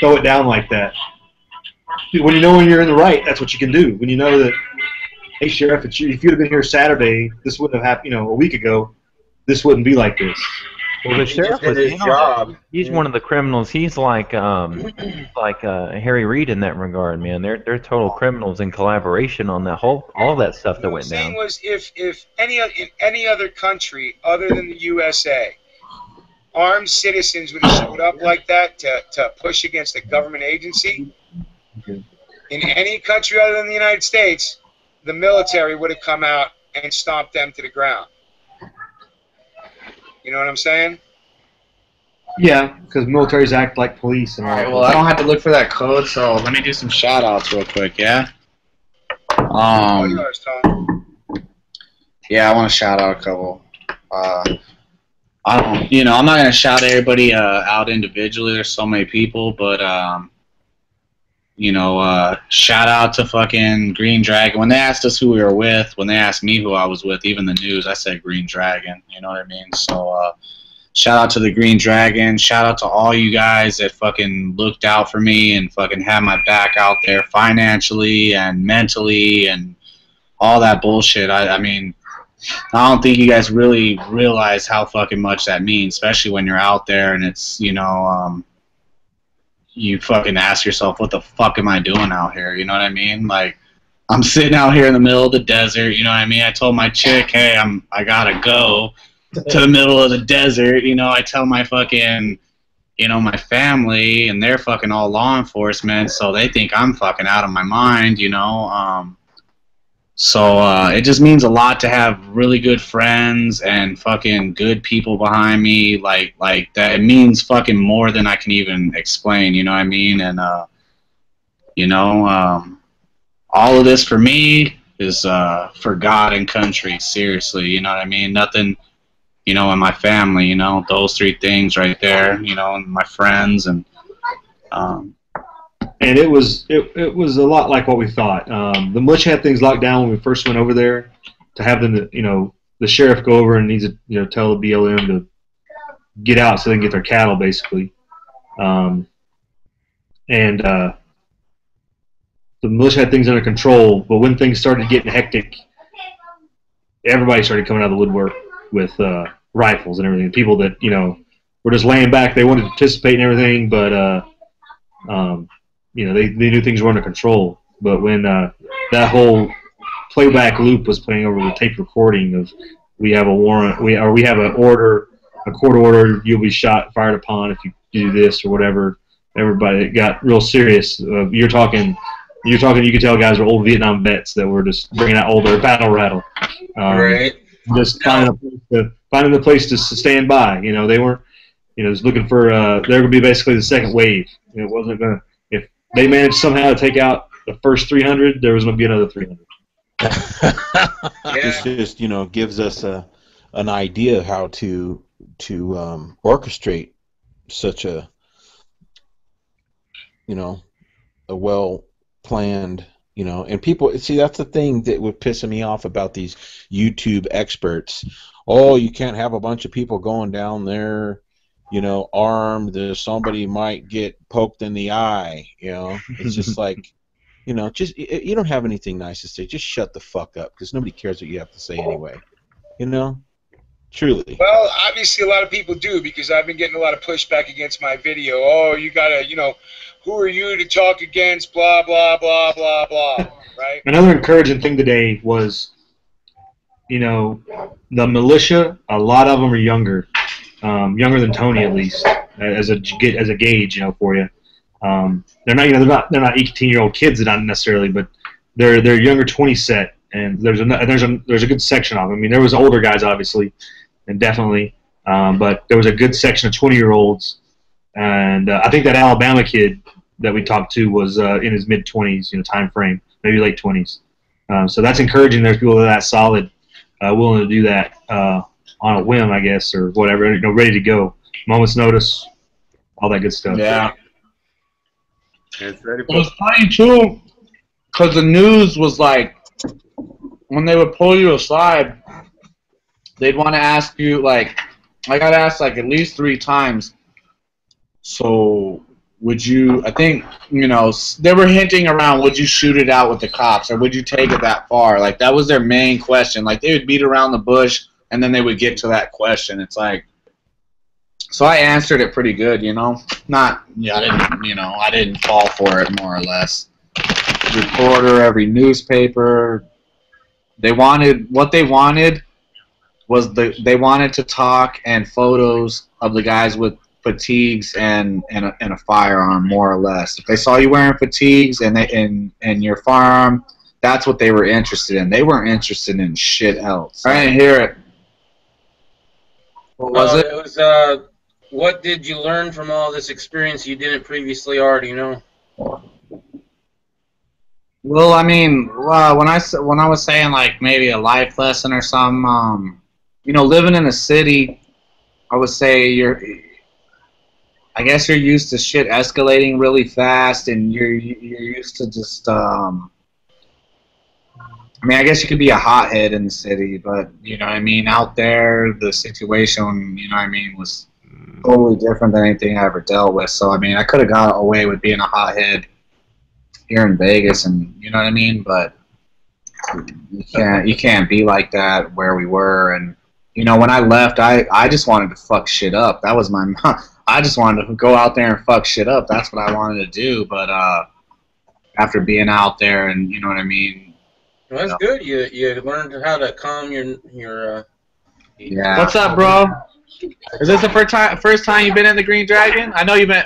S5: throw it down like that. When you're in the right, that's what you can do. When you know that, hey, Sheriff, if you'd have been here Saturday, this wouldn't have happened. A week ago, this wouldn't be like this.
S4: Well, the sheriff was his job. He's one of the criminals. He's like Harry Reid in that regard, man. They're total criminals in collaboration on all that stuff that went down.
S8: The thing was, if any other country other than the USA, armed citizens would have showed up like that to push against a government agency, in any country other than the United States, the military would have come out and stomped them to the ground. You know what I'm saying?
S5: Yeah, because militaries act like police. And all
S6: right, well, I don't have to look for that code, so let me do some shout-outs real quick, yeah? Yeah, I want to shout out a couple. I'm not going to shout everybody out individually. There's so many people, but, shout out to fucking Green Dragon. When they asked us who we were with, when they asked me who I was with, even the news, I said Green Dragon. You know what I mean? So, shout out to the Green Dragon. Shout out to all you guys that fucking looked out for me and fucking had my back out there financially and mentally and all that bullshit. I mean, I don't think you guys really realize how fucking much that means, especially when you're out there and it's, you fucking ask yourself, what the fuck am I doing out here? You know what I mean? Like, I'm sitting out here in the middle of the desert, you know what I mean? I told my chick, hey, I gotta go to the middle of the desert, you know. I tell my fucking, you know, my family, and they're fucking all law enforcement, so they think I'm fucking out of my mind, you know. So it just means a lot to have really good friends and fucking good people behind me, like that. It means fucking more than I can even explain, you know what I mean? And you know, all of this for me is for God and country, seriously, you know what I mean? Nothing, you know, and my family, you know, those three things right there, you know, and my friends, and
S5: it was a lot like what we thought. The militia had things locked down when we first went over there. To have them, you know, the sheriff go over and needs to, you know, tell the BLM to get out so they can get their cattle, basically. The militia had things under control, but when things started getting hectic, everybody started coming out of the woodwork with rifles and everything. People that, you know, were just laying back, they wanted to participate in everything, but you know, they knew things were under control. But when that whole playback loop was playing over the tape recording of, we have a warrant, we have an order, a court order, you'll be shot, fired upon if you do this or whatever. Everybody got real serious. You're talking. You could tell guys were old Vietnam vets that were just bringing out all their battle rattle.
S6: Right.
S5: Just finding a place to stand by. You know, they weren't, you know, just looking for. They're going to be basically the second wave. It wasn't going to. If they managed somehow to take out the first 300, there was going to be another 300.
S22: This just, you know, gives us an idea how to orchestrate such a, you know, a well planned, you know. And people, see, that's the thing that would piss me off about these YouTube experts. Oh, you can't have a bunch of people going down there, you know, armed. Somebody might get poked in the eye, you know. It's just like, you know, just, you don't have anything nice to say, just shut the fuck up, because nobody cares what you have to say anyway, you know. Truly.
S8: Well, obviously a lot of people do, because I've been getting a lot of pushback against my video. Oh, you gotta, you know, who are you to talk against blah, blah, blah, blah, blah, right?
S5: Another encouraging thing today was, you know, the militia, a lot of them are younger, younger than Tony at least, as a gauge, you know, for you. They're not, you know, they're not 18-year-old kids, not necessarily, but they're younger 20 set, and there's a good section of them. I mean, there was older guys obviously, and definitely, but there was a good section of 20-year-olds, and I think that Alabama kid that we talked to was in his mid-20s, you know, time frame, maybe late 20s. So that's encouraging. There's people that are that solid, willing to do that on a whim, I guess, or whatever, you know, ready to go, moment's notice, all that good stuff.
S6: Yeah.
S3: It was funny too, because the news was like, when they would pull you aside, they'd want to ask you, like, I got asked like at least 3 times, so would you, I think, you know, they were hinting around, would you shoot it out with the cops, or would you take it that far? Like, that was their main question. Like, they would beat around the bush, and then they would get to that question. It's like, so I answered it pretty good, you know. Not, yeah, I didn't fall for it, more or less. Reporter, every newspaper. They wanted, what they wanted was they wanted to talk and photos of the guys with fatigues and a firearm, more or less. If they saw you wearing fatigues and your firearm, that's what they were interested in. They weren't interested in shit else. I didn't hear it.
S12: What was it? It was, what did you learn from all this experience you didn't previously already know?
S6: Well, I mean, when I was saying like maybe a life lesson or something, you know, living in a city, I would say I guess you're used to shit escalating really fast, and you're used to just, I mean, I guess you could be a hothead in the city, but, you know what I mean, out there, the situation, you know what I mean, was totally different than anything I ever dealt with. So, I mean, I could have got away with being a hothead here in Vegas, and, you know what I mean, but you can't be like that where we were. And, you know, when I left, I just wanted to fuck shit up. That was my, I just wanted to go out there and fuck shit up. That's what I wanted to do. But after being out there, and, you know what I mean,
S12: Well, that's good. You learned how to calm your
S6: Yeah.
S3: What's up, bro? Is this the first time you've been in the Green Dragon? I know you've been.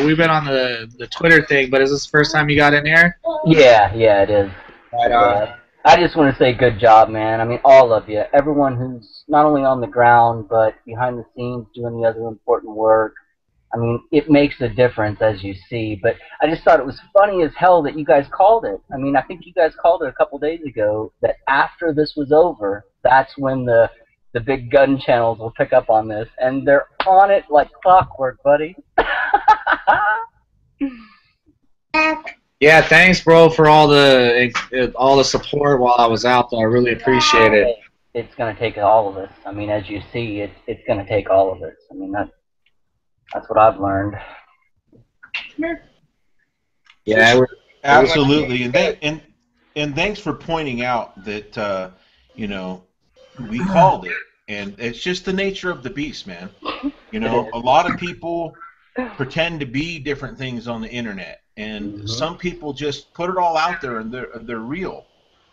S3: We've been on the Twitter thing, but is this the first time you got in here?
S7: Yeah, it is.
S6: Right on.
S7: I just want to say good job, man. I mean, all of you. Everyone who's not only on the ground, but behind the scenes doing the other important work. I mean, it makes a difference, as you see. But I just thought it was funny as hell that you guys called it. I mean, I think you guys called it a couple days ago that after this was over, that's when the big gun channels will pick up on this. And they're on it like clockwork, buddy.
S3: Yeah, thanks, bro, for all the support while I was out there. I really appreciate it.
S7: It's going to take all of us. I mean, as you see, it's going to take all of us. I mean, that's what I've learned.
S6: Yeah,
S22: absolutely. And thanks for pointing out that you know, we called it, and it's just the nature of the beast, man. You know, a lot of people pretend to be different things on the internet, and some people just put it all out there, and they're real.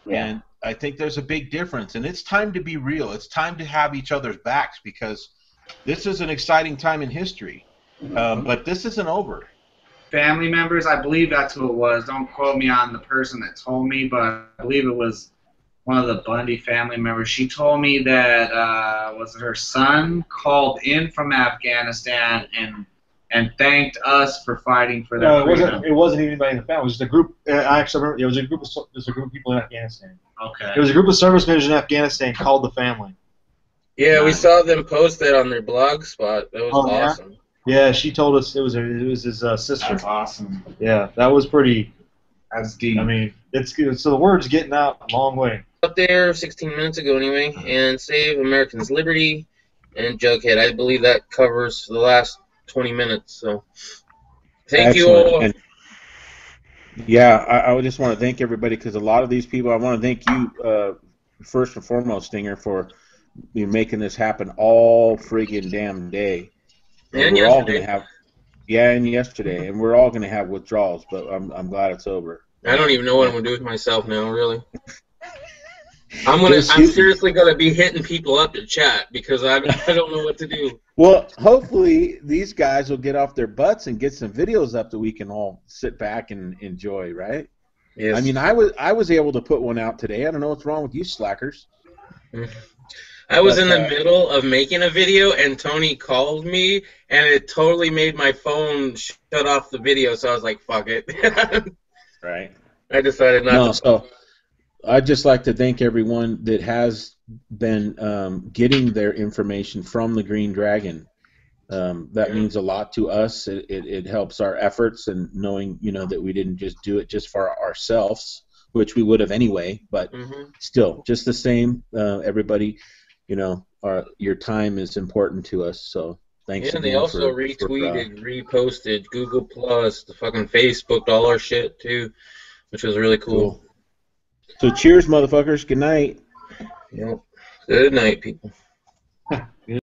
S7: Yeah.
S22: And I think there's a big difference, and it's time to be real. It's time to have each other's backs, because this is an exciting time in history. But this isn't over.
S3: Family members, I believe that's who it was. Don't quote me on the person that told me, but I believe it was one of the Bundy family members. She told me that was her son called in from Afghanistan and thanked us for fighting for their freedom.
S5: It wasn't anybody in the family. It was just a group. I actually remember it was a group of people in Afghanistan.
S3: Okay.
S5: It was a group of service members in Afghanistan called the family.
S12: Yeah, we saw them post that on their blog spot. That was awesome.
S5: Yeah, she told us it was his sister.
S3: That's awesome.
S5: Yeah, that was pretty.
S3: That's deep.
S5: I mean, it's good. So the word's getting out a long way.
S12: Up there 16 minutes ago anyway, and Save Americans Liberty and Jughead. I believe that covers the last 20 minutes. So thank you all.
S22: And yeah, I would just want to thank everybody, because a lot of these people, I want to thank you first and foremost, Stinger, for making this happen all friggin' damn day.
S12: And
S22: we're
S12: yesterday.
S22: all gonna have, and yesterday, and we're all going to have withdrawals, but I'm glad it's over.
S12: I don't even know what I'm gonna do with myself now, really. I'm seriously gonna be hitting people up to chat, because I don't know what to do.
S22: Well, hopefully these guys will get off their butts and get some videos up that we can all sit back and enjoy, right?
S12: Yes.
S22: I mean, I was able to put one out today. I don't know what's wrong with you slackers.
S12: I was in the middle of making a video, and Tony called me, and it totally made my phone shut off the video, so I was like, fuck it.
S22: Right.
S12: I decided not to.
S22: So I'd just like to thank everyone that has been getting their information from the Green Dragon. That means a lot to us. It helps our efforts, and knowing, that we didn't just do it just for ourselves, which we would have anyway, but still, just the same, everybody, your time is important to us, so thanks again.
S12: Yeah, they also retweeted, reposted, Google Plus, the fucking Facebook, all our shit too, which was really cool.
S22: So cheers, motherfuckers. Good night.
S12: Yep. Good night, people.
S5: Good